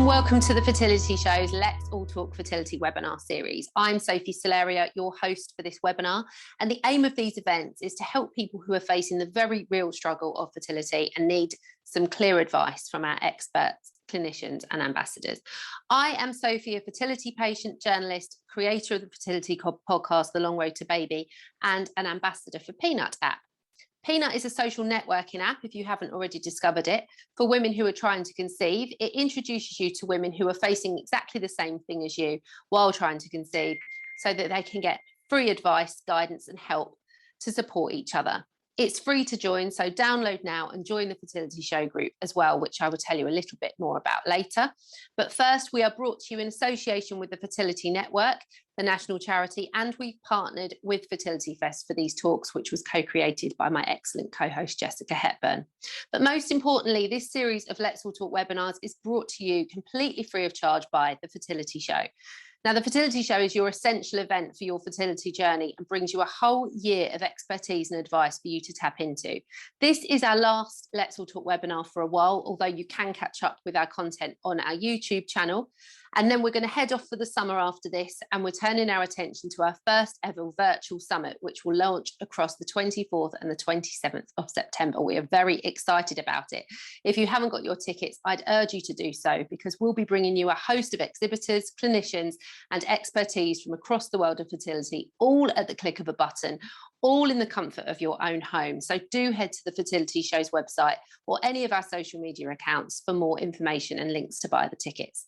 welcome to the Fertility Show's Let's All Talk Fertility webinar series. I'm Sophie, your host for this webinar, and the aim of these events is to help people who are facing the very real struggle of fertility and need some clear advice from our experts, clinicians and ambassadors. I am Sophie, a fertility patient, journalist, creator of the fertility podcast, The Long Road to Baby, and an ambassador for Peanut app. Peanut is a social networking app, if you haven't already discovered it, for women who are trying to conceive. It introduces you to women who are facing exactly the same thing as you while trying to conceive, so that they can get free advice, guidance and help to support each other. It's free to join, so download now and join the Fertility Show group as well, which I will tell you a little bit more about later. But first, we are brought to you in association with the Fertility Network, the national charity, and we've partnered with Fertility Fest for these talks, which was co-created by my excellent co-host Jessica Hepburn. But most importantly, this series of Let's All Talk webinars is brought to you completely free of charge by the Fertility Show. Now, the Fertility Show is your essential event for your fertility journey and brings you a whole year of expertise and advice for you to tap into. This is our last Let's All Talk webinar for a while, although you can catch up with our content on our YouTube channel. And then we're going to head off for the summer after this, and we're turning our attention to our first ever virtual summit, which will launch across the 24th and the 27th of September. We are very excited about it. If you haven't got your tickets, I'd urge you to do so, because we'll be bringing you a host of exhibitors, clinicians, and expertise from across the world of fertility, all at the click of a button, all in the comfort of your own home. So do head to the Fertility Show's website or any of our social media accounts for more information and links to buy the tickets.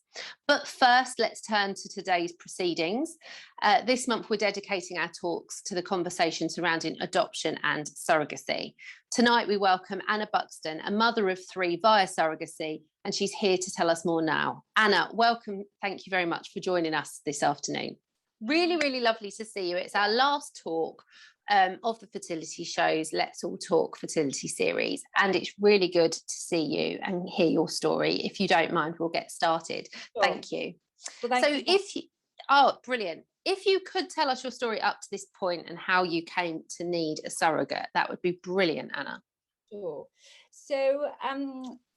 But first, let's turn to today's proceedings. This month, we're dedicating our talks to the conversation surrounding adoption and surrogacy. Tonight, we welcome Anna Buxton, a mother of 3 via surrogacy, and she's here to tell us more now. Anna, welcome. Thank you very much for joining us this afternoon. Really, really lovely to see you. It's our last talk of the Fertility Show's Let's All Talk Fertility series, and it's really good to see you and hear your story. If you don't mind, we'll get started. Sure. Thank you. Well, oh, brilliant. If you could tell us your story up to this point and how you came to need a surrogate, that would be brilliant, Anna. Sure. So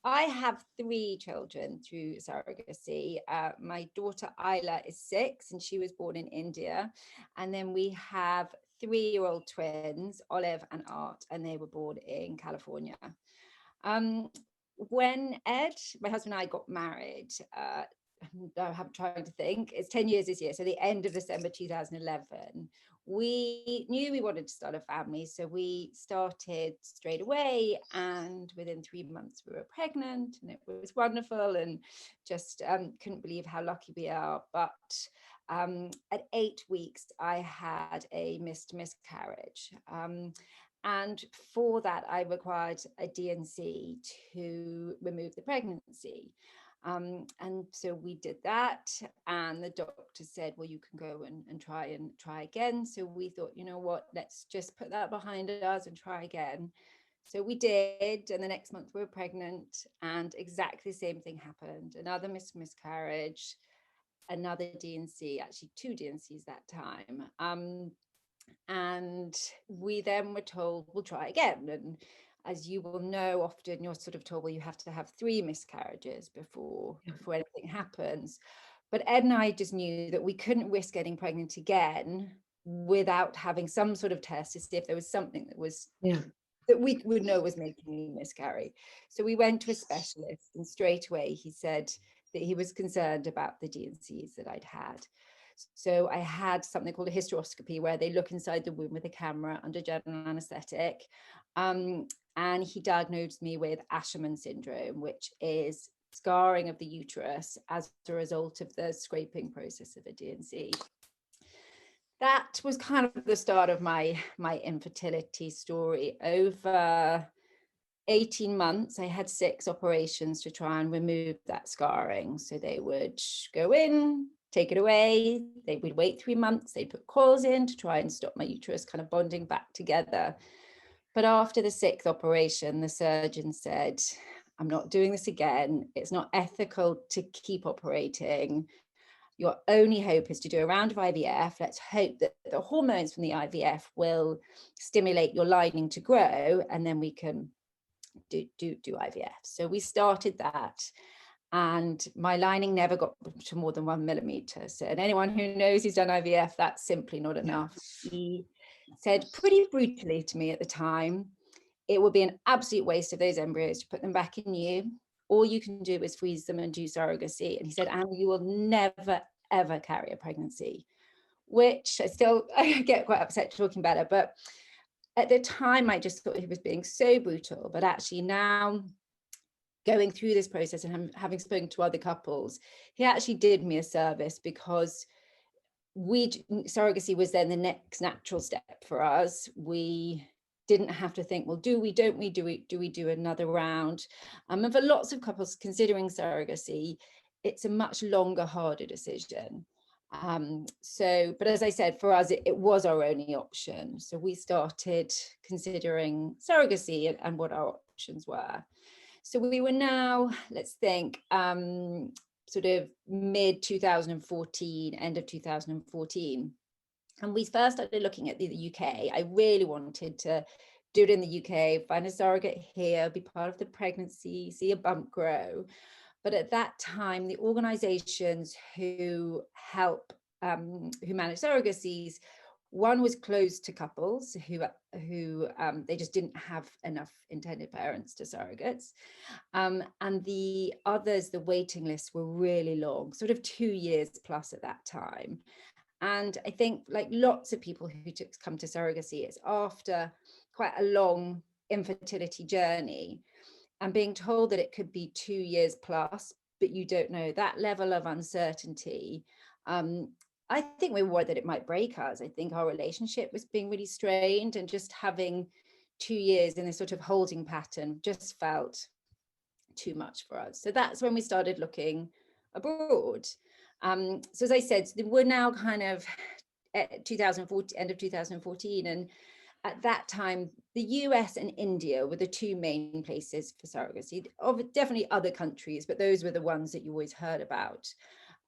I have 3 children through surrogacy. My daughter Isla is 6 and she was born in India. And then we have 3-year-old twins, Olive and Art, and they were born in California. When Ed, my husband and I got married, I'm trying to think, it's 10 years this year, so the end of December 2011, we knew we wanted to start a family, so we started straight away, and within 3 months we were pregnant, and it was wonderful, and just couldn't believe how lucky we are. But at 8 weeks I had a miscarriage, and for that I required a D&C to remove the pregnancy. And so we did that, and the doctor said, well, you can go and try again. So we thought, you know what, let's just put that behind us and try again. So we did, and the next month we were pregnant, and exactly the same thing happened. Another miscarriage, another D&C, actually 2 D&Cs that time. And we then were told, we'll try again. And as you will know, often you're sort of told, well, you have to have 3 miscarriages before anything happens. But Ed and I just knew that we couldn't risk getting pregnant again without having some sort of test to see if there was something that was that we would know was making me miscarry. So we went to a specialist, and straight away he said that he was concerned about the D&Cs that I'd had. So I had something called a hysteroscopy, where they look inside the womb with a camera under general anaesthetic. And he diagnosed me with Asherman syndrome, which is scarring of the uterus as a result of the scraping process of a D&C. That was kind of the start of my infertility story. Over 18 months, I had 6 operations to try and remove that scarring. So they would go in, take it away. They would wait 3 months. They'd put coils in to try and stop my uterus kind of bonding back together. But after the 6th operation, the surgeon said, I'm not doing this again. It's not ethical to keep operating. Your only hope is to do a round of IVF. Let's hope that the hormones from the IVF will stimulate your lining to grow, and then we can do IVF. So we started that. and my lining never got to more than 1 millimeter. So, and anyone who knows who's done IVF, that's simply not enough. He said pretty brutally to me at the time, it would be an absolute waste of those embryos to put them back in you. All you can do is freeze them and do surrogacy. And he said, Anne, you will never, ever carry a pregnancy, which I get quite upset talking about it. But at the time, I just thought he was being so brutal. But actually now, going through this process and having spoken to other couples, he actually did me a service, because surrogacy was then the next natural step for us. We didn't have to think, well, do we do another round? And for lots of couples considering surrogacy, it's a much longer, harder decision. But as I said, for us, it was our only option. So we started considering surrogacy and what our options were. So we were now, let's think, sort of mid 2014, end of 2014. And we first started looking at the UK. I really wanted to do it in the UK, find a surrogate here, be part of the pregnancy, see a bump grow. But at that time, the organizations who help, who manage surrogacies, one was closed to couples who they just didn't have enough intended parents to surrogates. And the others, the waiting lists were really long, sort of 2 years plus at that time. And I think, like lots of people who come to surrogacy, it's after quite a long infertility journey and being told that it could be 2 years plus, but you don't know, that level of uncertainty. I think we were worried that it might break us. I think our relationship was being really strained, and just having 2 years in this sort of holding pattern just felt too much for us. So that's when we started looking abroad. So as I said, we're now kind of at 2014, end of 2014, and at that time, the US and India were the two main places for surrogacy. Definitely other countries, but those were the ones that you always heard about.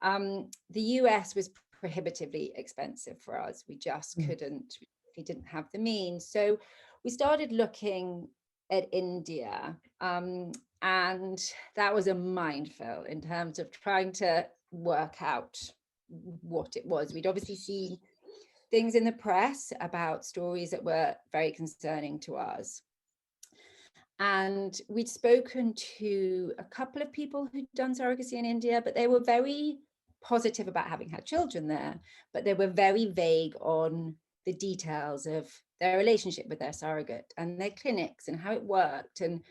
The US was prohibitively expensive for us. We just couldn't, we didn't have the means. So we started looking at India, and that was a minefield in terms of trying to work out what it was. We'd obviously seen things in the press about stories that were very concerning to us. And we'd spoken to a couple of people who'd done surrogacy in India, but they were very positive about having had children there, but they were very vague on the details of their relationship with their surrogate and their clinics and how it worked. And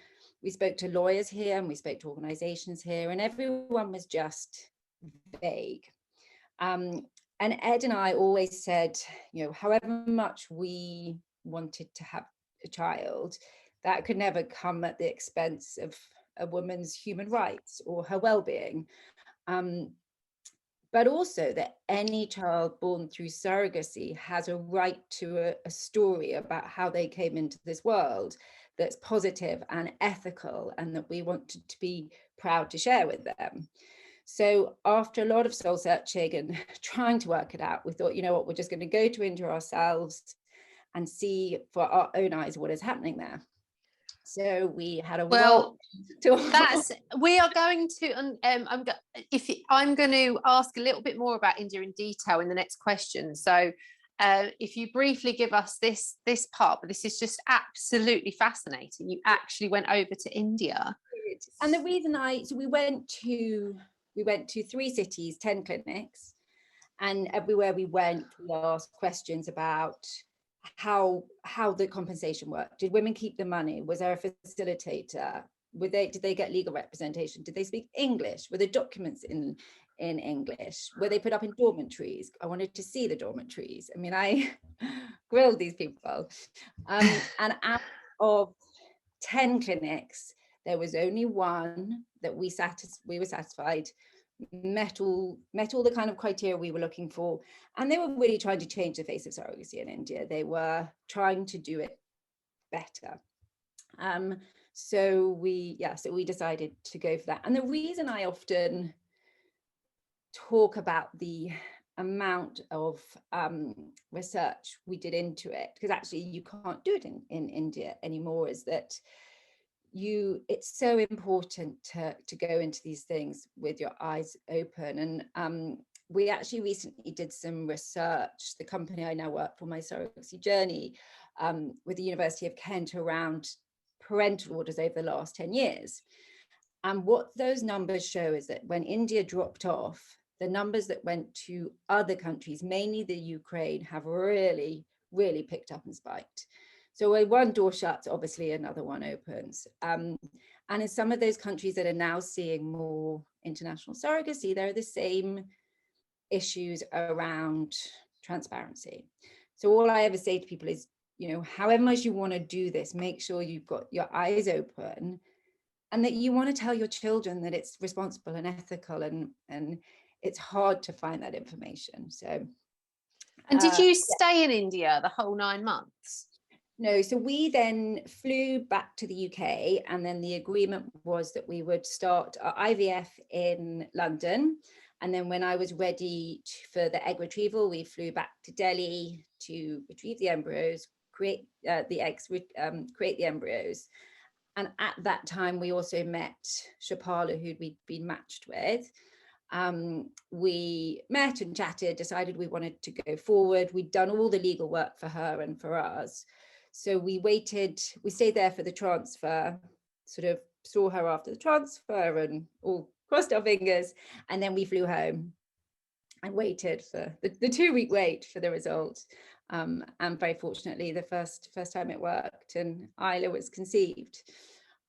we spoke to lawyers here and we spoke to organizations here, and everyone was just vague. And Ed and I always said, you know, however much we wanted to have a child, that could never come at the expense of a woman's human rights or her well-being. But also that any child born through surrogacy has a right to a story about how they came into this world that's positive and ethical, and that we wanted to be proud to share with them. So after a lot of soul searching and trying to work it out, we thought, you know what, we're just going to go to India ourselves and see for our own eyes what is happening there. So we had a we are going to I'm going to ask a little bit more about India in detail in the next question. So if you briefly give us this part, but this is just absolutely fascinating. You actually went over to India. And the reason we went to 3 cities, 10 clinics, and everywhere we went, we asked questions about how the compensation worked. Did women keep the money? Was there a facilitator? Did they get legal representation? Did they speak English? Were the documents in English? Were they put up in dormitories? I wanted to see the dormitories. I mean, I grilled these people. And out of 10 clinics, there was only one that we were satisfied, met all the kind of criteria we were looking for. And they were really trying to change the face of surrogacy in India. They were trying to do it better. So we decided to go for that. And the reason I often talk about the amount of research we did into it, because actually you can't do it in India anymore, is that it's so important to go into these things with your eyes open. And we actually recently did some research, the company I now work for, my surrogacy journey, with the University of Kent, around parental orders over the last 10 years. And what those numbers show is that when India dropped off, the numbers that went to other countries, mainly the Ukraine, have really, really picked up and spiked. So when one door shuts, obviously another one opens. And in some of those countries that are now seeing more international surrogacy, there are the same issues around transparency. So all I ever say to people is, however much you want to do this, make sure you've got your eyes open, and that you want to tell your children that it's responsible and ethical, and it's hard to find that information. So, and did you stay in India the whole 9 months? No, so we then flew back to the UK, and then the agreement was that we would start our IVF in London. And then when I was ready for the egg retrieval, we flew back to Delhi to retrieve the embryos, create the eggs, create the embryos. And at that time, we also met Shapala, who we'd been matched with. We met and chatted, decided we wanted to go forward. We'd done all the legal work for her and for us. So we stayed there for the transfer, sort of saw her after the transfer and all crossed our fingers. And then we flew home and waited for the 2-week wait for the result. And very fortunately, the first time it worked, and Isla was conceived.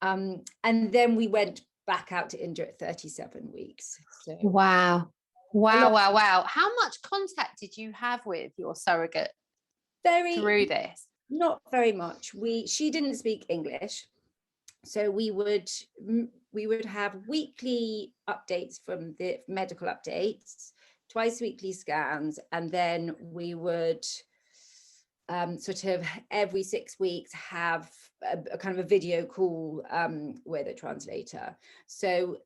And then we went back out to India at 37 weeks. So wow. How much contact did you have with your surrogate through this? Not very much. She didn't speak English, so we would have weekly updates from the medical updates, twice weekly scans, and then we would sort of every 6 weeks have a kind of a video call with a translator. So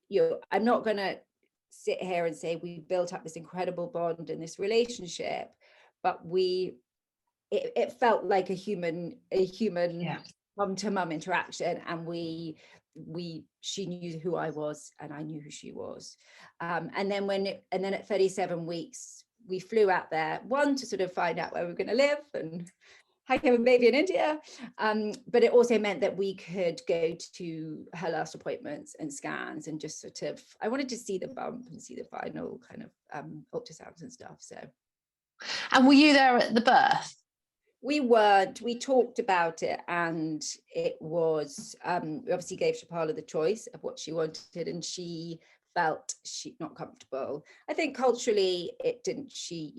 I'm not going to sit here and say we built up this incredible bond in this relationship, but it felt like a human mum to mum interaction, and she knew who I was and I knew who she was. And then at 37 weeks, we flew out there, one, to sort of find out where we were going to live and how to have a baby in India. But it also meant that we could go to her last appointments and scans, and just sort of, I wanted to see the bump and see the final kind of ultrasounds and stuff. So. And were you there at the birth? We weren't. We talked about it, and it was, we obviously gave Shapala the choice of what she wanted, and she felt not comfortable. I think culturally she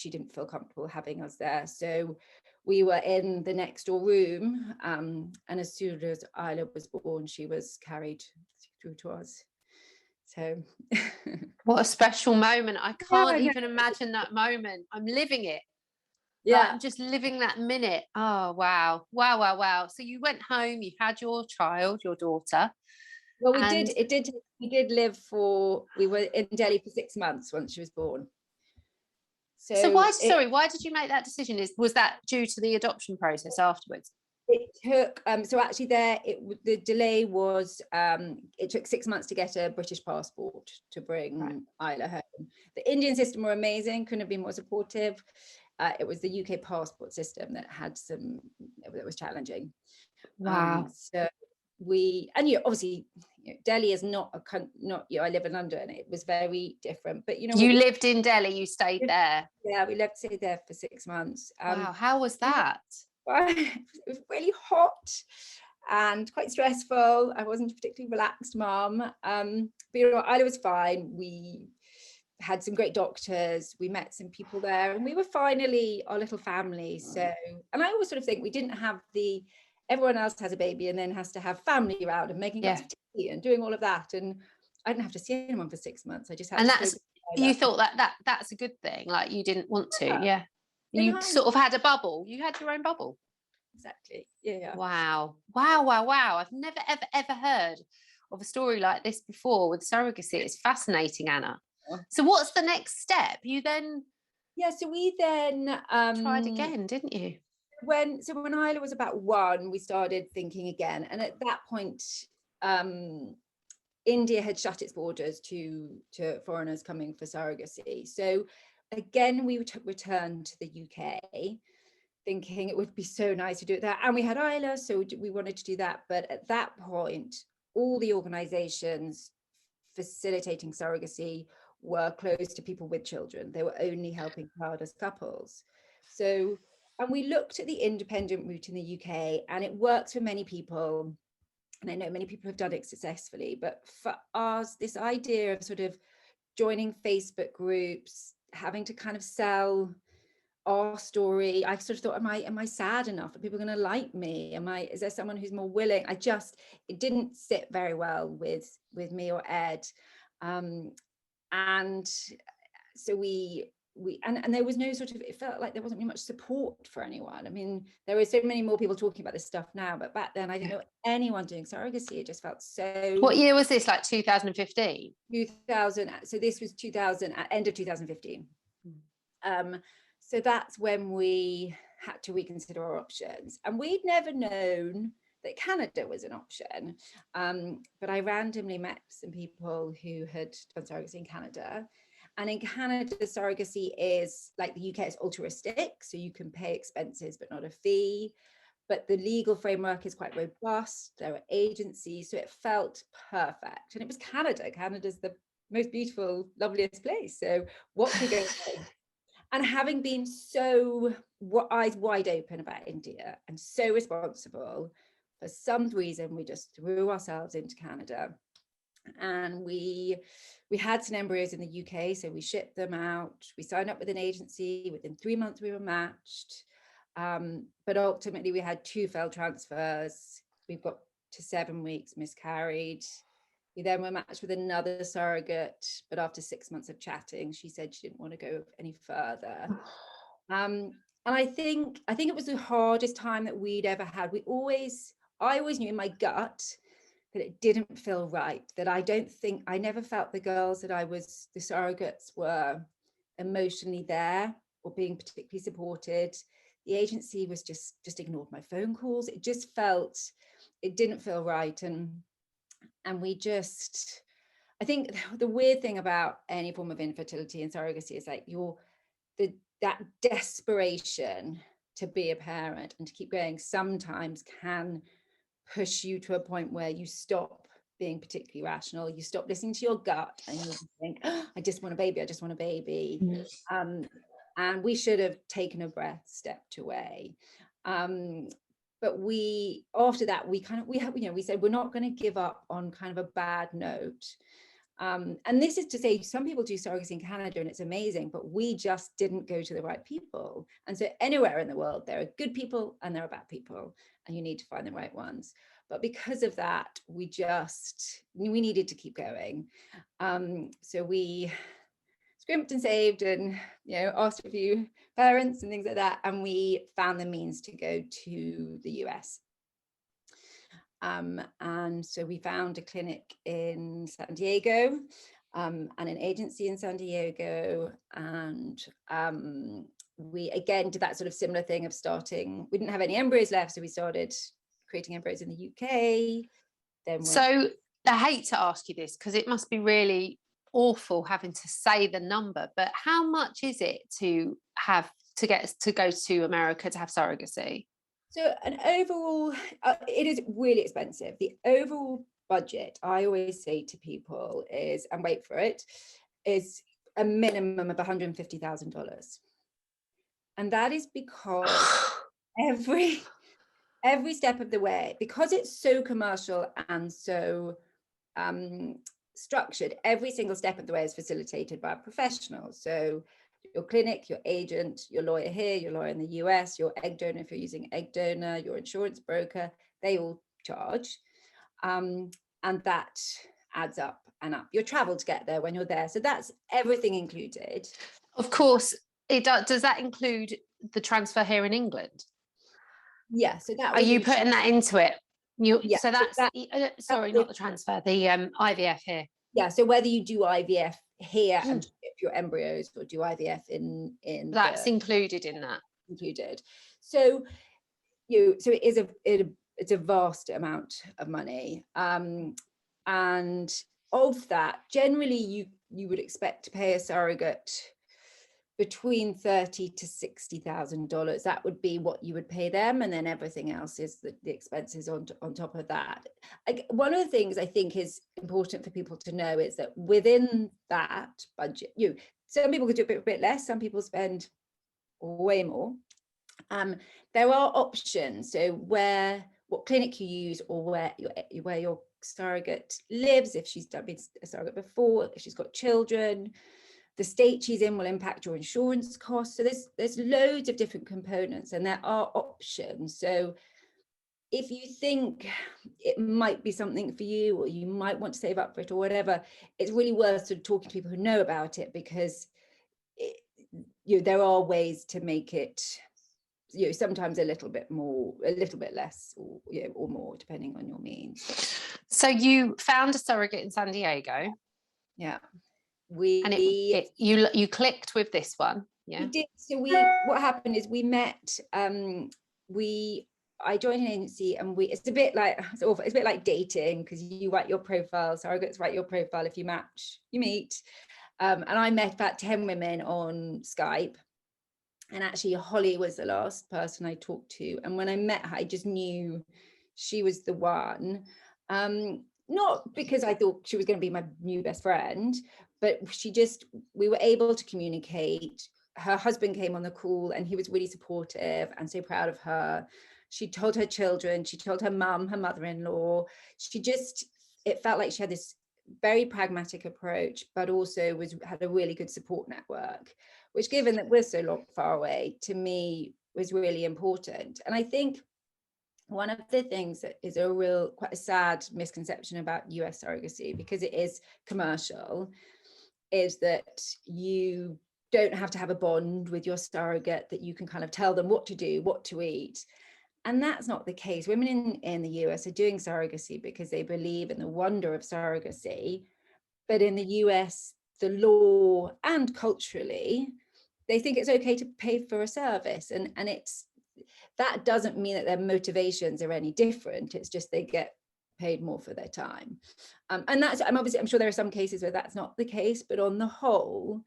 didn't feel comfortable having us there. So we were in the next door room, and as soon as Isla was born, she was carried through to us. So what a special moment. I can't even imagine that moment. I'm living it. I'm just living that minute. Oh, wow. So you went home, you had your child, your daughter. Well, we were in Delhi for 6 months once she was born. So why did you make that decision? Was that due to the adoption process afterwards? It took, so actually the delay was, it took 6 months to get a British passport to bring Isla home. The Indian system were amazing, couldn't have been more supportive. It was the UK passport system that was challenging. Wow. So obviously Delhi is not I live in London. It was very different, but you lived in Delhi, you stayed there. Yeah, we stayed there for 6 months. Wow, how was that? It was really hot and quite stressful. I wasn't a particularly relaxed mum, but Isla was fine. We had some great doctors, we met some people there, and we were finally our little family. So, and I always sort of think we didn't have everyone else has a baby and then has to have family around and making cups of tea and doing all of that, and I didn't have to see anyone for 6 months. I just had you thought that's a good thing, like you didn't want to. You sort of had a bubble, you had your own bubble. Exactly. Wow. I've never ever heard of a story like this before with surrogacy. It's fascinating, Anna. So what's the next step? You then so we then tried again, didn't you? when Isla was about 1, we started thinking again, and at that point, India had shut its borders to foreigners coming for surrogacy. So again, we returned to the UK, thinking it would be so nice to do it there. And we had Isla, so we wanted to do that. But at that point, all the organizations facilitating surrogacy were closed to people with children. They were only helping childless couples. So, and we looked at the independent route in the UK, and it works for many people. And I know many people have done it successfully, but for us, this idea of sort of joining Facebook groups, having to kind of sell our story, I sort of thought, am I sad enough? Are people going to like me? Is there someone who's more willing? It didn't sit very well with me or Ed. And so and there was no sort of, it felt like there wasn't really much support for anyone. I mean, there are so many more people talking about this stuff now, but back then I didn't know anyone doing surrogacy. It just felt so. What year was this, like 2015? 2000, so this was 2000, end of 2015. So that's when we had to reconsider our options, and we'd never known that Canada was an option, but I randomly met some people who had done surrogacy in Canada. And in Canada, surrogacy is like the UK, is altruistic, so you can pay expenses but not a fee. But the legal framework is quite robust. There are agencies, so it felt perfect. And it was Canada. Canada's the most beautiful, loveliest place. So what could go wrong? And having been so eyes wide open about India and so responsible, for some reason we just threw ourselves into Canada. And we had some embryos in the UK, so we shipped them out. We signed up with an agency. Within 3 months, we were matched. But ultimately, we had 2 failed transfers. We've got to 7 weeks, miscarried. We then were matched with another surrogate, but after 6 months of chatting, she said she didn't want to go any further. And I think it was the hardest time that we'd ever had. I always knew in my gut that it didn't feel right, that I never felt the girls that the surrogates were emotionally there or being particularly supported. The agency was just ignored my phone calls. It didn't feel right. And I think the weird thing about any form of infertility and surrogacy is like that desperation to be a parent and to keep going sometimes can push you to a point where you stop being particularly rational. You stop listening to your gut and you think, oh, I just want a baby. I just want a baby. And we should have taken a breath, stepped away. But after that, we said, we're not going to give up on kind of a bad note. And this is to say, some people do surrogacy in Canada and it's amazing, but we just didn't go to the right people. And so anywhere in the world, there are good people and there are bad people, and you need to find the right ones. But because of that, we needed to keep going. So we scrimped and saved and, asked a few parents and things like that. And we found the means to go to the US. And so we found a clinic in San Diego and an agency in San Diego. And we again did that sort of similar thing of we didn't have any embryos left, so we started creating embryos in the UK. So I hate to ask you this because it must be really awful having to say the number, but how much is it to go to America to have surrogacy? So an overall, it is really expensive. The overall budget, I always say to people is, and wait for it, is a minimum of $150,000. And that is because every step of the way, because it's so commercial and so structured, every single step of the way is facilitated by a professional. So your clinic, your agent, your lawyer here, your lawyer in the US, your egg donor if you're using egg donor, your insurance broker, they all charge. And that adds up and up. Your travel to get there when you're there. So that's everything included. Of course, it does. Does that include the transfer here in England? Yeah. So that are you putting that into it? So that's sorry, not the transfer, the IVF here. Yeah. So whether you do IVF here and ship your embryos or do IVF in that's included in that. Included. So so it's a vast amount of money, and of that, generally you would expect to pay a surrogate between $30,000 to $60,000. That would be what you would pay them, and then everything else is the expenses on top of that. One of the things I think is important for people to know is that within that budget, some people could do a bit less, some people spend way more. There are options. So what clinic you use, or where your surrogate lives, if she's been a surrogate before, if she's got children, the state she's in will impact your insurance costs. So there's loads of different components, and there are options. So if you think it might be something for you, or you might want to save up for it or whatever, it's really worth sort of talking to people who know about it, because there are ways to make it, sometimes a little bit more, a little bit less, or more, depending on your means. So you found a surrogate in San Diego. Yeah. You clicked with this one. Yeah. We did. So what happened is we met, I joined an agency, and it's a bit like dating, because you write your profile, surrogates write your profile. If you match, you meet. And I met about 10 women on Skype. And actually Holly was the last person I talked to. And when I met her, I just knew she was the one. Not because I thought she was going to be my new best friend, but we were able to communicate. Her husband came on the call, and he was really supportive and so proud of her. She told her children, she told her mum, her mother-in-law. It felt like she had this very pragmatic approach, but also had a really good support network, which, given that we're so far away, to me was really important. And I think one of the things that is quite a sad misconception about US surrogacy, because it is commercial, is that you don't have to have a bond with your surrogate, that you can kind of tell them what to do, what to eat. And that's not the case. Women in the US are doing surrogacy because they believe in the wonder of surrogacy. But in the US, the law and culturally, they think it's okay to pay for a service. And that doesn't mean that their motivations are any different. It's just they get paid more for their time. And I'm sure there are some cases where that's not the case, but on the whole,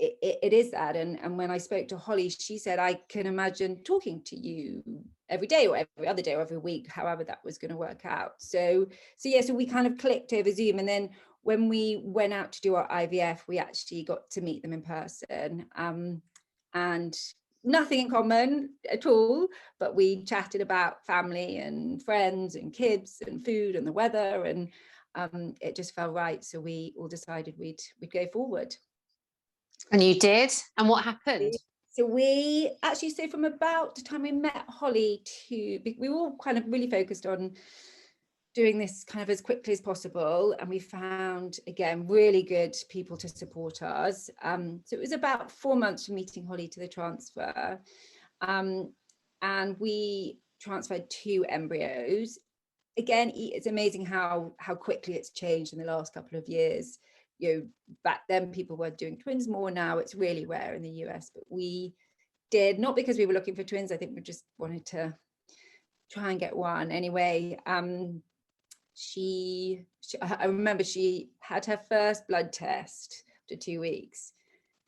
it is that. And when I spoke to Holly, she said, I can imagine talking to you every day, or every other day, or every week, however that was going to work out. So we kind of clicked over Zoom. And then when we went out to do our IVF, we actually got to meet them in person, and nothing in common at all, but we chatted about family and friends and kids and food and the weather, and it just felt right. So we all decided we'd go forward. And you did? And what happened? So from about the time we met Holly we were all kind of really focused on doing this kind of as quickly as possible. And we found, again, really good people to support us. So it was about 4 months from meeting Holly to the transfer. And we transferred 2 embryos. Again, it's amazing how quickly it's changed in the last couple of years. Back then people were doing twins more. Now it's really rare in the US, but we did, not because we were looking for twins. I think we just wanted to try and get one anyway. I remember she had her first blood test after 2 weeks,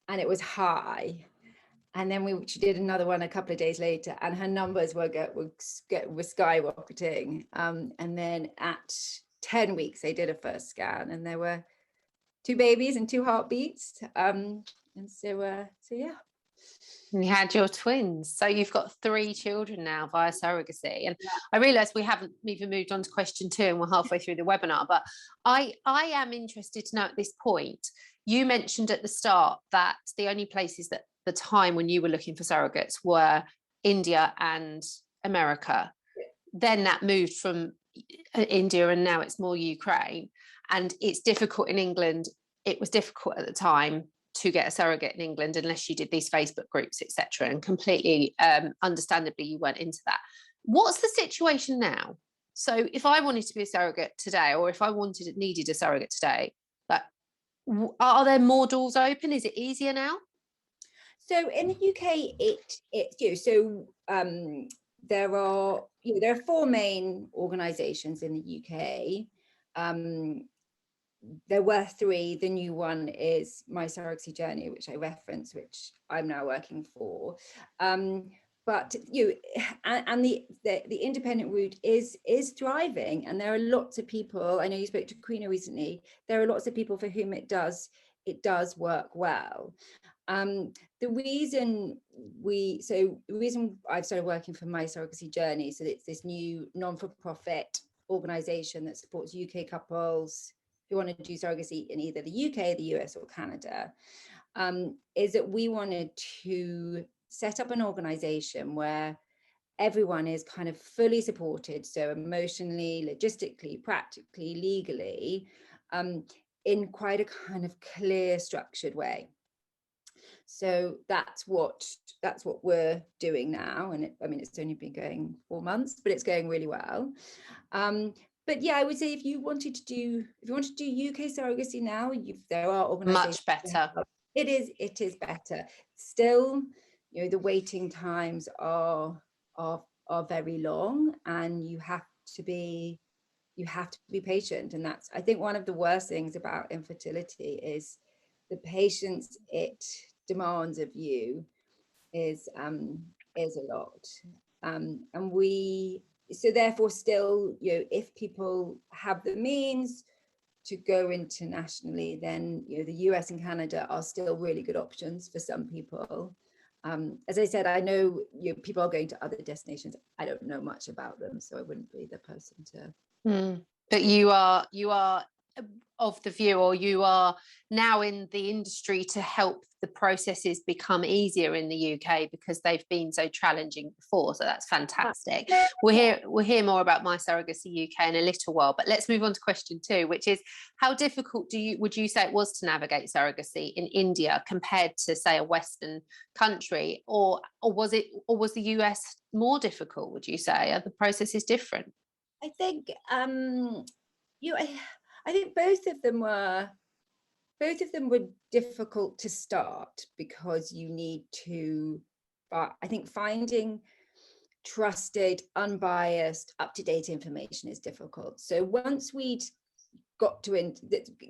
and it was high. And then she did another one a couple of days later, and her numbers were skyrocketing. And then at 10 weeks, they did a first scan, and there were 2 babies and 2 heartbeats. And so yeah. And you had your twins. So you've got 3 children now via surrogacy. And I realise we haven't even moved on to question 2, and we're halfway through the webinar. But I am interested to know at this point, you mentioned at the start that the only places that the time when you were looking for surrogates were India and America. Then that moved from India, and now it's more Ukraine. And it's difficult in England. It was difficult at the time to get a surrogate in England unless you did these Facebook groups, etc. And completely understandably, you weren't into that. What's the situation now? So if I wanted to be a surrogate today, or if I needed a surrogate today, are there more doors open? Is it easier now? So in the UK, there are there are four main organisations in the UK. There were three. The new one is My Surrogacy Journey, which I reference, which I'm now working for. But and the independent route is thriving, and there are lots of people. I know you spoke to Queena recently. There are lots of people for whom it does work well. The reason I've started working for My Surrogacy Journey, so it's this new non-for-profit organisation that supports UK couples who want to do surrogacy in either the UK, the US, or Canada, is that we wanted to set up an organisation where everyone is kind of fully supported, so emotionally, logistically, practically, legally, in quite a kind of clear, structured way. So that's what we're doing now, and it's only been going 4 months, but it's going really well. But yeah, I would say if you wanted to do UK surrogacy now, there are organisations much better. It is better. Still, the waiting times are very long, and you have to be patient. And that's, I think, one of the worst things about infertility is the patience it demands of you is a lot. And so therefore, still, if people have the means to go internationally, then the US and Canada are still really good options for some people. As I said, I know people are going to other destinations. I don't know much about them, so I wouldn't be the person to. But you are of the view, or you are now in the industry to help the processes become easier in the UK because they've been so challenging before. So that's fantastic. We'll hear more about My Surrogacy UK in a little while, but let's move on to question 2, which is, how difficult would you say it was to navigate surrogacy in India compared to, say, a Western country, or was the US more difficult? Would you say, are the processes different? I think I think both of them were difficult to start, because you need to, I think, finding trusted, unbiased, up-to-date information is difficult. So once we'd got to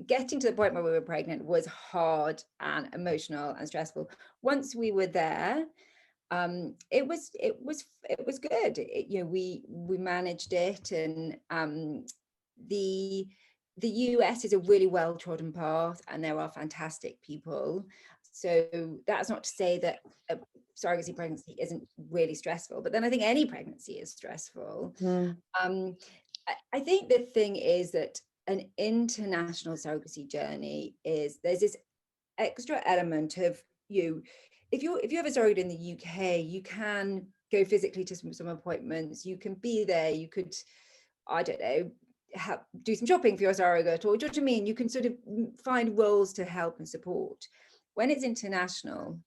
getting to the point where we were pregnant was hard and emotional and stressful. Once we were there, it was good. We managed it, and the US is a really well-trodden path, and there are fantastic people. So that's not to say that a surrogacy pregnancy isn't really stressful, but then I think any pregnancy is stressful. I think the thing is that an international surrogacy journey there's this extra element of if you have a surrogate in the UK, you can go physically to some appointments, you can be there, you could, I don't know, do some shopping for your surrogate, or do you know what I mean? You can sort of find roles to help and support. When it's international,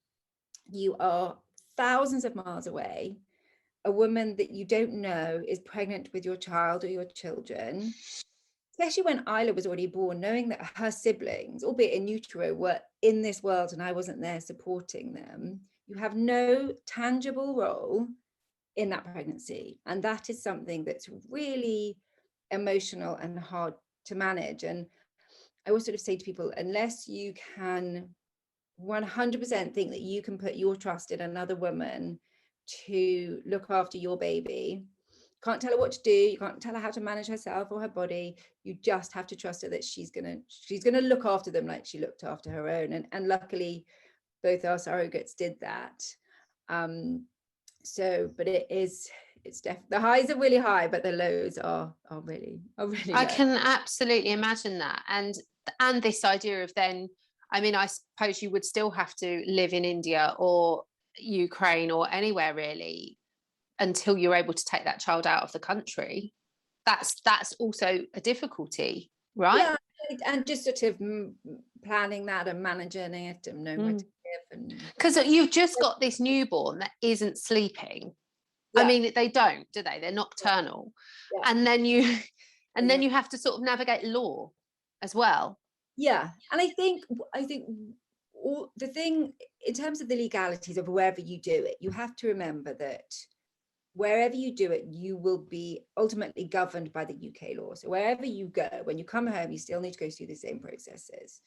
you are thousands of miles away. A woman that you don't know is pregnant with your child or your children, especially when Isla was already born, knowing that her siblings, albeit in utero, were in this world and I wasn't there supporting them. You have no tangible role in that pregnancy. And that is something that's really emotional and hard to manage. And I always sort of say to people, unless you can 100% think that you can put your trust in another woman to look after your baby, can't tell her what to do, you can't tell her how to manage herself or her body, you just have to trust her that she's gonna look after them like she looked after her own. And luckily both our surrogates did that. But it's definitely, the highs are really high, but the lows are really low. I can absolutely imagine that. And this idea of then, I suppose you would still have to live in India or Ukraine or anywhere really until you're able to take that child out of the country. That's also a difficulty, right? Yeah, and just sort of planning that and managing it and knowing where to live. Because you've just got this newborn that isn't sleeping. Yeah. They don't, do they? They're nocturnal. Yeah. And then you have to sort of navigate law as well. Yeah. And I think all the thing in terms of the legalities of wherever you do it, you have to remember that wherever you do it, you will be ultimately governed by the UK law. So wherever you go, when you come home, you still need to go through the same processes.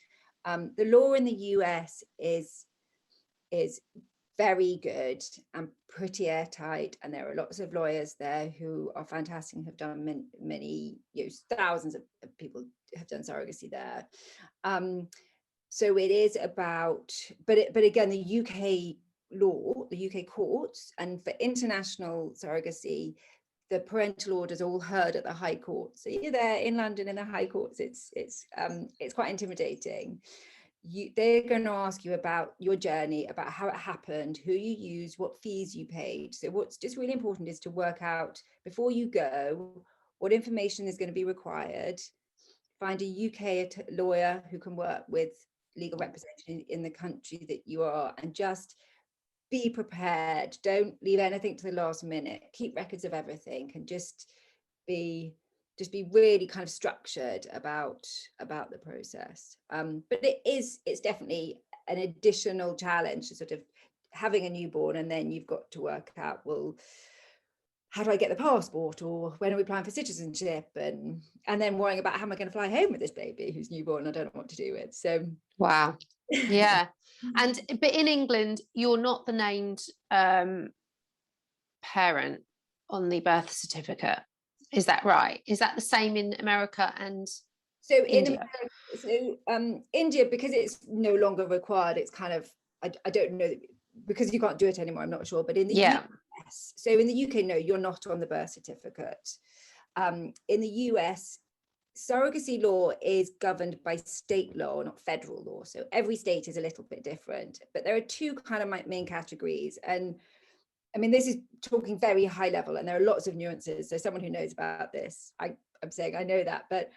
The law in the US is very good and pretty airtight, and there are lots of lawyers there who are fantastic and have done many thousands of people have done surrogacy there. So it is about, but again, the UK law, the UK courts, and for international surrogacy, the parental orders are all heard at the High Court. So you're there in London in the High Courts. It's quite intimidating. They're going to ask you about your journey, about how it happened, who you used, what fees you paid. So what's just really important is to work out before you go what information is going to be required. Find a UK lawyer who can work with legal representation in the country that you are, and just be prepared. Don't leave anything to the last minute. Keep records of everything, and just be really kind of structured about the process. But it's definitely an additional challenge to sort of having a newborn, and then you've got to work out, well, how do I get the passport, or when are we applying for citizenship, and then worrying about how am I going to fly home with this baby who's newborn I don't know what to do with. So wow. Yeah. But in England, you're not the named parent on the birth certificate. Is that right? Is that the same in America and India? India, because it's no longer required, it's kind of, I don't know, because you can't do it anymore, I'm not sure. But in the US, so in the UK, no, you're not on the birth certificate. In the US, surrogacy law is governed by state law, not federal law. So every state is a little bit different. But there are two kind of main categories. And I mean, this is talking very high level, and there are lots of nuances. So someone who knows about this, I'm saying I know that. But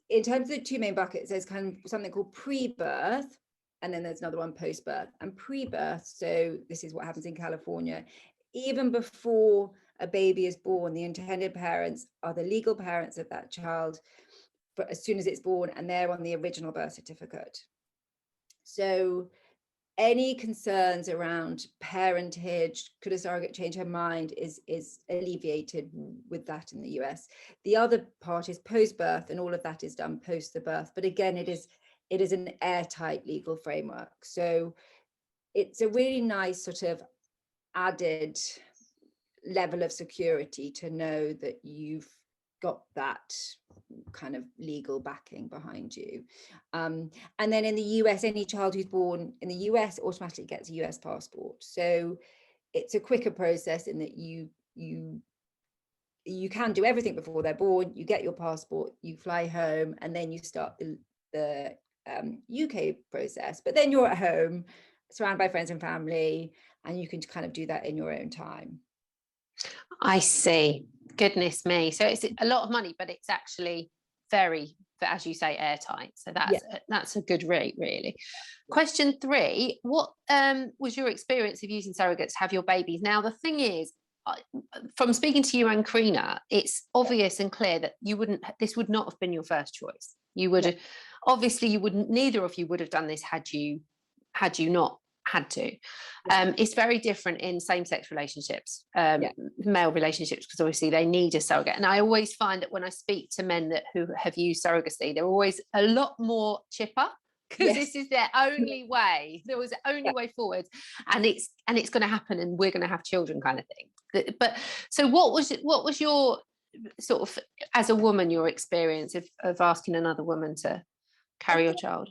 in terms of the two main buckets, there's kind of something called pre-birth, and then there's another one post-birth. And pre-birth, so this is what happens in California, even before a baby is born, the intended parents are the legal parents of that child, but as soon as it's born, and they're on the original birth certificate. So any concerns around parentage, could a surrogate change her mind, is alleviated with that in the US. The other part is post-birth, and all of that is done post the birth. But again, it is an airtight legal framework. So it's a really nice sort of added level of security to know that you've got that kind of legal backing behind you. And then in the US, any child who's born in the US automatically gets a US passport. So it's a quicker process in that you can do everything before they're born. You get your passport, you fly home, and then you start the UK process. But then you're at home, surrounded by friends and family, and you can kind of do that in your own time. I see. Goodness me. So it's a lot of money, but it's actually very, as you say, airtight. So that's a good rate, really. Question 3, what was your experience of using surrogates to have your babies? Now, the thing is, from speaking to you and Karina, it's obvious and clear that this would not have been your first choice. You would obviously, neither of you would have done this had you not had to. It's very different in same-sex relationships, male relationships, because obviously they need a surrogate. And I always find that when I speak to men who have used surrogacy, they're always a lot more chipper, because this is their only way. There was the only way forward, and it's going to happen, and we're going to have children, kind of thing. But so what was your sort of, as a woman, your experience of asking another woman to carry your child?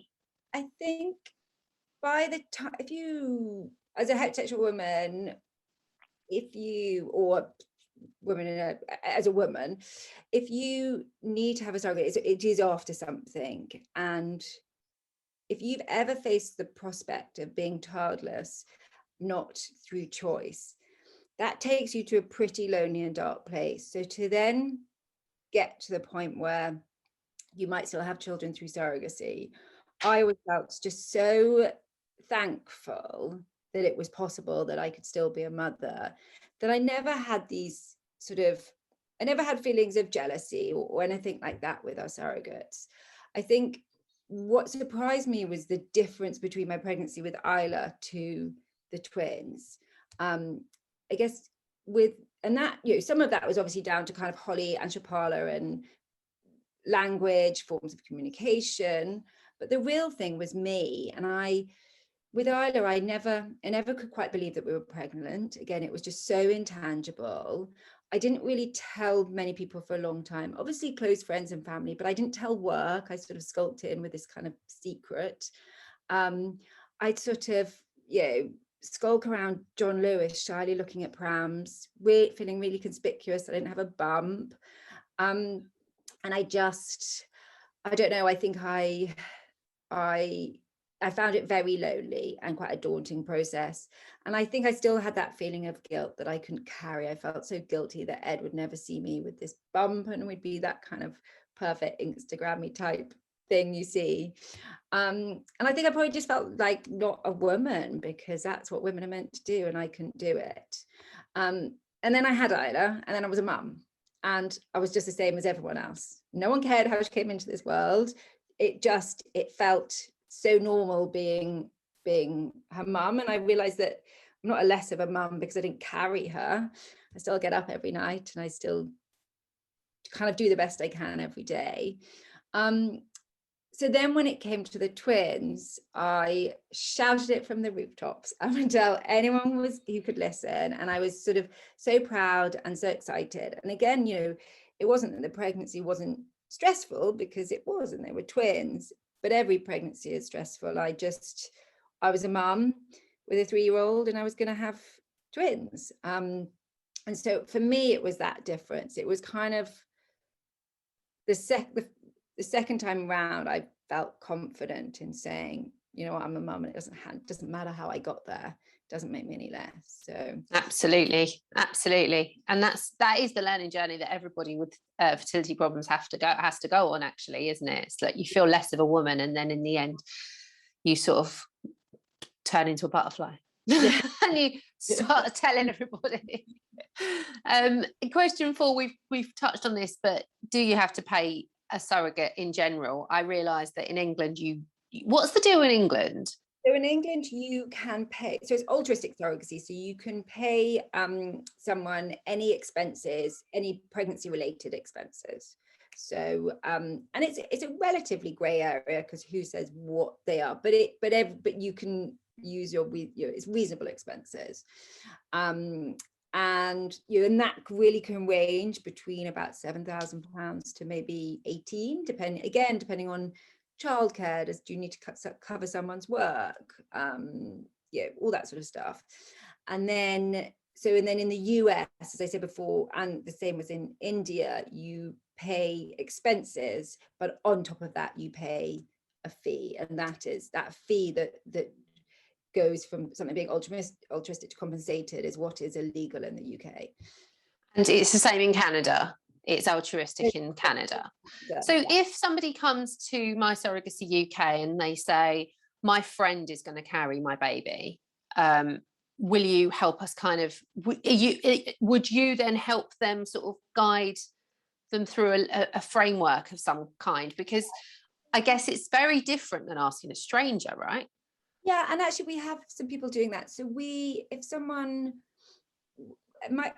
I think by the time, if you, as a heterosexual woman, or woman as a woman, if you need to have a surrogate, it is after something. And if you've ever faced the prospect of being childless, not through choice, that takes you to a pretty lonely and dark place. So to then get to the point where you might still have children through surrogacy, I always felt just so thankful that it was possible that I could still be a mother, that I never had these I never had feelings of jealousy or anything like that with our surrogates. I think what surprised me was the difference between my pregnancy with Isla to the twins. I guess and that, some of that was obviously down to kind of Holly and Shapala and language, forms of communication, but the real thing was me. And with Isla, I never could quite believe that we were pregnant. Again, it was just so intangible. I didn't really tell many people for a long time, obviously close friends and family, but I didn't tell work. I sort of skulked in with this kind of secret. I'd sort of, skulk around John Lewis, shyly looking at prams, feeling really conspicuous. I didn't have a bump. And I don't know, I think I found it very lonely and quite a daunting process. And I think I still had that feeling of guilt that I couldn't carry. I felt so guilty that Ed would never see me with this bump, and we'd be that kind of perfect Instagrammy type thing you see. And I think I probably just felt like not a woman, because that's what women are meant to do, and I couldn't do it. And then I had Isla, and then I was a mum, and I was just the same as everyone else. No one cared how she came into this world. It felt so normal being her mum. And I realized that I'm not a less of a mum because I didn't carry her. I still get up every night, and I still kind of do the best I can every day. So then when it came to the twins, I shouted it from the rooftops. I would tell anyone who could listen. And I was sort of so proud and so excited. And again, it wasn't that the pregnancy wasn't stressful, because it was, and they were twins, but every pregnancy is stressful. I was a mum with a 3-year-old, and I was going to have twins. And so for me, it was that difference. It was kind of the second time around, I felt confident in saying, I'm a mum, and it doesn't matter how I got there. It doesn't make me any less. So absolutely. And that is the learning journey that everybody with fertility problems has to go on, actually, isn't it? It's like you feel less of a woman, and then in the end you sort of turn into a butterfly. Yeah. And you start telling everybody. Question 4, we've touched on this, but do you have to pay a surrogate in general? I realised that in England, what's the deal in England? So in England, you can pay, so it's altruistic surrogacy. So you can pay someone any expenses, any pregnancy related expenses. So and it's a relatively grey area, because who says what they are, but you can use it's reasonable expenses. And and that really can range between about £7,000 to maybe 18, depending on childcare. Do you need to cover someone's work? All that sort of stuff. And then in the US, as I said before, and the same was in India, you pay expenses, but on top of that you pay a fee, and that is that fee that goes from something being altruistic to compensated is what is illegal in the UK. And it's the same in Canada. It's altruistic in Canada. So if somebody comes to My Surrogacy UK and they say, my friend is going to carry my baby, will you help us would you then help them sort of guide them through a framework of some kind? Because I guess it's very different than asking a stranger, right? Yeah, and actually we have some people doing that. So if someone, My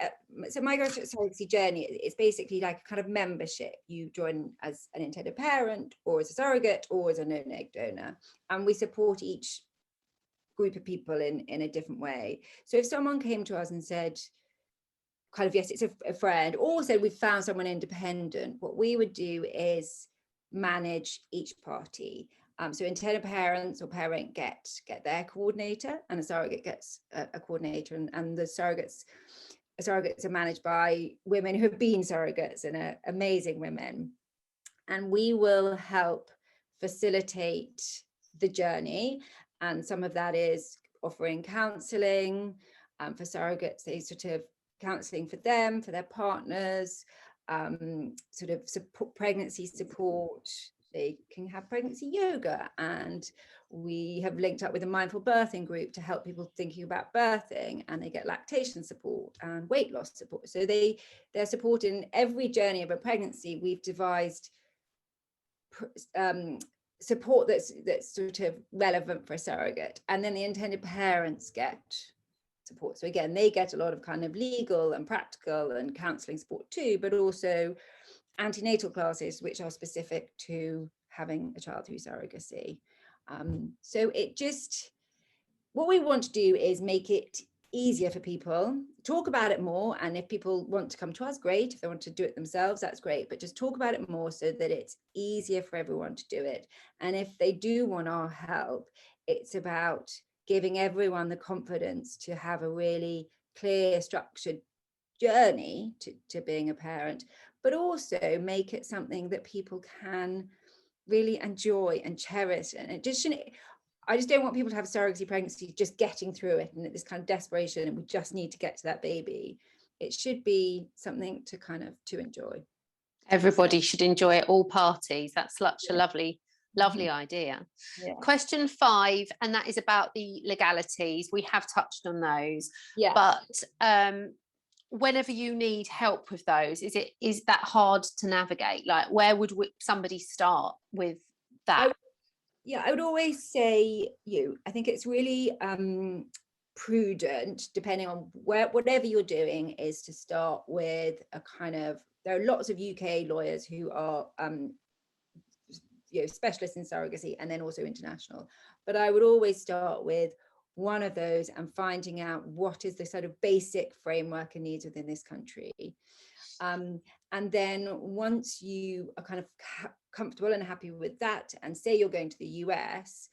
Surrogacy journey is basically like a kind of membership. You join as an intended parent, or as a surrogate, or as a known egg donor, and we support each group of people in a different way. So if someone came to us and said, kind of, yes, it's a friend, or said we've found someone independent, what we would do is manage each party. So intended parents or parent get their coordinator, and a surrogate gets a coordinator, and the surrogates are managed by women who have been surrogates and are amazing women. And we will help facilitate the journey. And some of that is offering counselling for surrogates, they sort of counselling for them, for their partners, sort of support, pregnancy support. They can have pregnancy yoga, and we have linked up with a mindful birthing group to help people thinking about birthing, and they get lactation support and weight loss support. So they're supported in every journey of a pregnancy. We've devised support that's sort of relevant for a surrogate, and then the intended parents get support. So again, they get a lot of kind of legal and practical and counselling support too, but also antenatal classes which are specific to having a child through surrogacy. So it just, what we want to do is make it easier for people, talk about it more, and if people want to come to us, great. If they want to do it themselves, that's great, but just talk about it more so that it's easier for everyone to do it. And if they do want our help, it's about giving everyone the confidence to have a really clear, structured journey to being a parent, but also make it something that people can really enjoy and cherish. And it just shouldn't, I just don't want people to have surrogacy pregnancy just getting through it and this kind of desperation and we just need to get to that baby. It should be something to kind of to enjoy. Everybody should enjoy it, all parties. That's such a lovely idea. Yeah. Question 5, and that is about the legalities. We have touched on those, Yeah. but whenever you need help with those, is that hard to navigate? Like, where would somebody start with that? I would always say, I think it's really prudent, depending on whatever you're doing, is to start with a kind of, there are lots of UK lawyers who are specialists in surrogacy, and then also international, but I would always start with one of those and finding out what is the sort of basic framework and needs within this country. And then once you are kind of comfortable and happy with that, and say you're going to the US,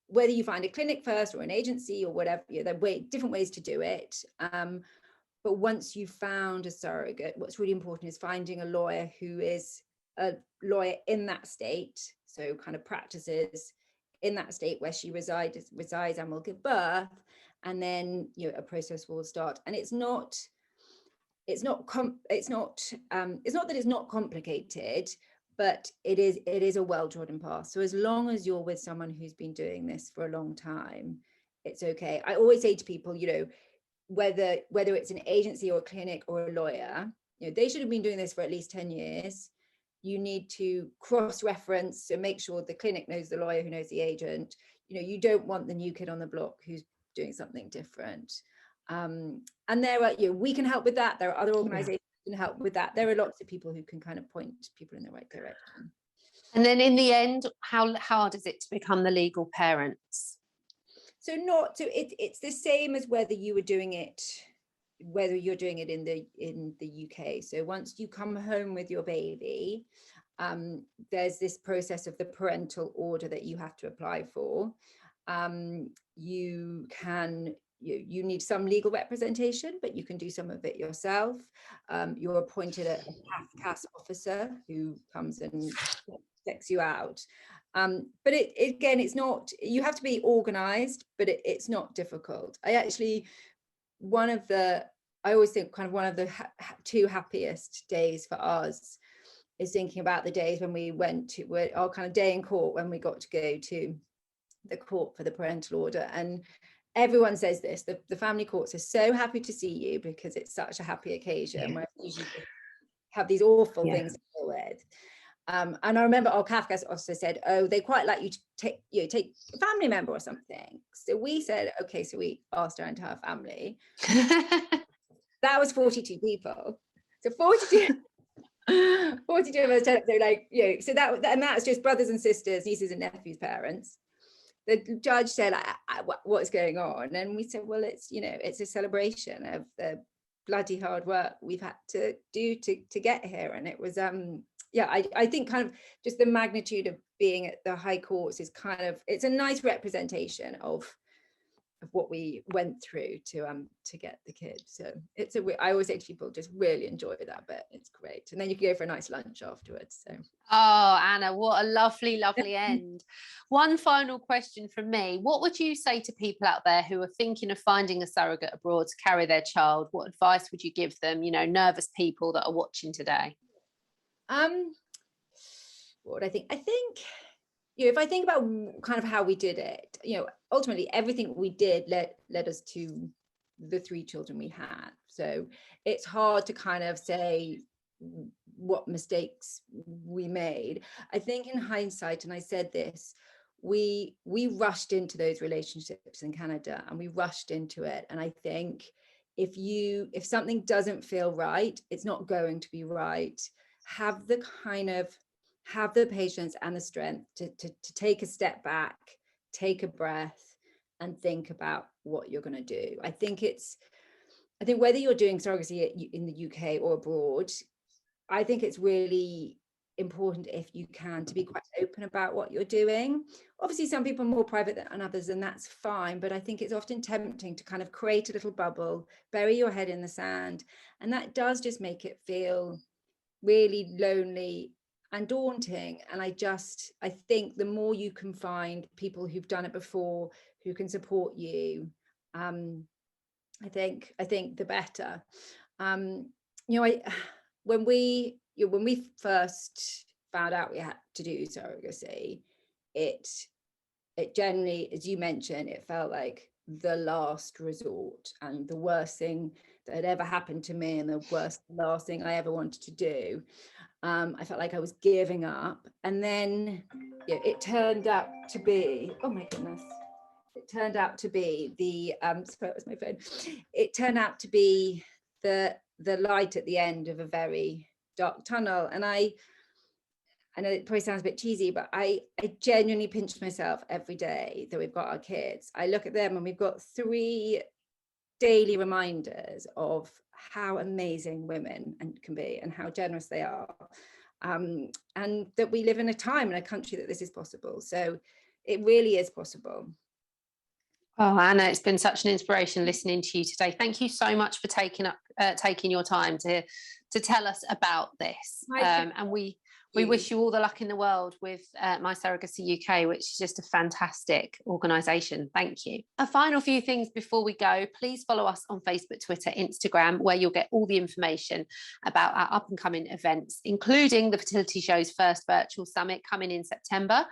whether you find a clinic first or an agency or whatever, there are different ways to do it. But once you've found a surrogate, what's really important is finding a lawyer who is a lawyer in that state, so kind of practices in that state where she resides and will give birth, and then a process will start. And it's not that it's not complicated, but it is a well-trodden path. So as long as you're with someone who's been doing this for a long time, it's okay. I always say to people, whether it's an agency or a clinic or a lawyer, they should have been doing this for at least 10 years. You need to cross-reference and make sure the clinic knows the lawyer who knows the agent. You don't want the new kid on the block who's doing something different. And there are, we can help with that. There are other organizations who can help with that. There are lots of people who can kind of point people in the right direction. And then in the end, how hard is it to become the legal parents? So it's the same as whether you're doing it in the UK. So once you come home with your baby, there's this process of the parental order that you have to apply for. You need some legal representation, but you can do some of it yourself. You're appointed a CAS officer who comes and checks you out. But it's not, you have to be organized, but it's not difficult. I always think kind of one of the two happiest days for us is thinking about the days when we went to our kind of day in court, when we got to go to the court for the parental order. And everyone says this, the family courts are so happy to see you because it's such a happy occasion, where usually have these awful things to deal with. And I remember our CAFCAS officer said, oh, they quite like you to take a family member or something. So we said, okay, so we asked our entire family. That was 42 people. So 42 of us, they're like, so that's just brothers and sisters, nieces and nephews, parents. The judge said, what's going on? And we said, well, it's a celebration of the bloody hard work we've had to do to get here. And it was I think kind of just the magnitude of being at the high courts is kind of, it's a nice representation of what we went through to get the kid. So I always say to people, just really enjoy that bit. It's great. And then you can go for a nice lunch afterwards. So oh, Anna, what a lovely end. One final question from me. What would you say to people out there who are thinking of finding a surrogate abroad to carry their child? What advice would you give them, nervous people that are watching today? What I think if I think about kind of how we did it, ultimately everything we did led us to the 3 children we had. So it's hard to kind of say what mistakes we made. I think in hindsight, and I said this, we rushed into those relationships in Canada, and we rushed into it. And I think if something doesn't feel right, it's not going to be right. Have the patience and the strength to take a step back, take a breath, and think about what you're going to do. I think whether you're doing surrogacy in the UK or abroad, I think it's really important, if you can, to be quite open about what you're doing. Obviously, some people are more private than others, and that's fine. But I think it's often tempting to kind of create a little bubble, bury your head in the sand. And that does just make it feel really lonely and daunting. And I think the more you can find people who've done it before, who can support you, I think the better. When we first found out we had to do surrogacy, it generally, as you mentioned, it felt like the last resort and the worst thing that had ever happened to me, and the last thing I ever wanted to do. I felt like I was giving up. And then it turned out to be, oh my goodness, it turned out to be sorry, it was my phone. It turned out to be the light at the end of a very dark tunnel. And I know it probably sounds a bit cheesy, but I genuinely pinch myself every day that we've got our kids. I look at them, and we've got 3 daily reminders of how amazing women can be, and how generous they are, and that we live in a time, in a country, that this is possible. So it really is possible. Oh, Anna, it's been such an inspiration listening to you today. Thank you so much for taking your time to tell us about this. And we wish you all the luck in the world with My Surrogacy UK, which is just a fantastic organisation. Thank you. A final few things before we go. Please follow us on Facebook, Twitter, Instagram, where you'll get all the information about our up and coming events, including the Fertility Show's first virtual summit coming in September.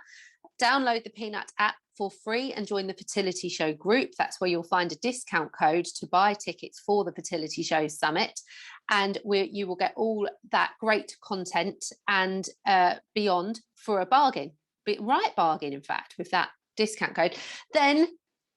Download the Peanut app for free and join the Fertility Show group. That's where you'll find a discount code to buy tickets for the Fertility Show Summit. And you will get all that great content and beyond for a bargain, right bargain, in fact, with that discount code. Then,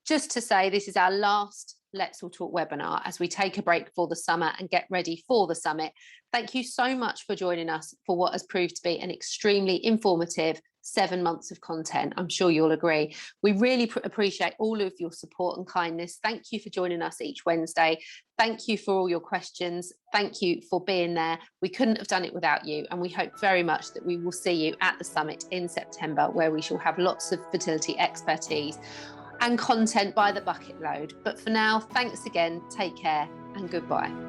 just to say, this is our last Let's All Talk webinar as we take a break for the summer and get ready for the summit. Thank you so much for joining us for what has proved to be an extremely informative 7 months of content. I'm sure you'll agree. We really appreciate all of your support and kindness. Thank you for joining us each Wednesday. Thank you for all your questions. Thank you for being there. We couldn't have done it without you. And we hope very much that we will see you at the summit in September, where we shall have lots of fertility expertise and content by the bucket load. But for now, thanks again. Take care and goodbye.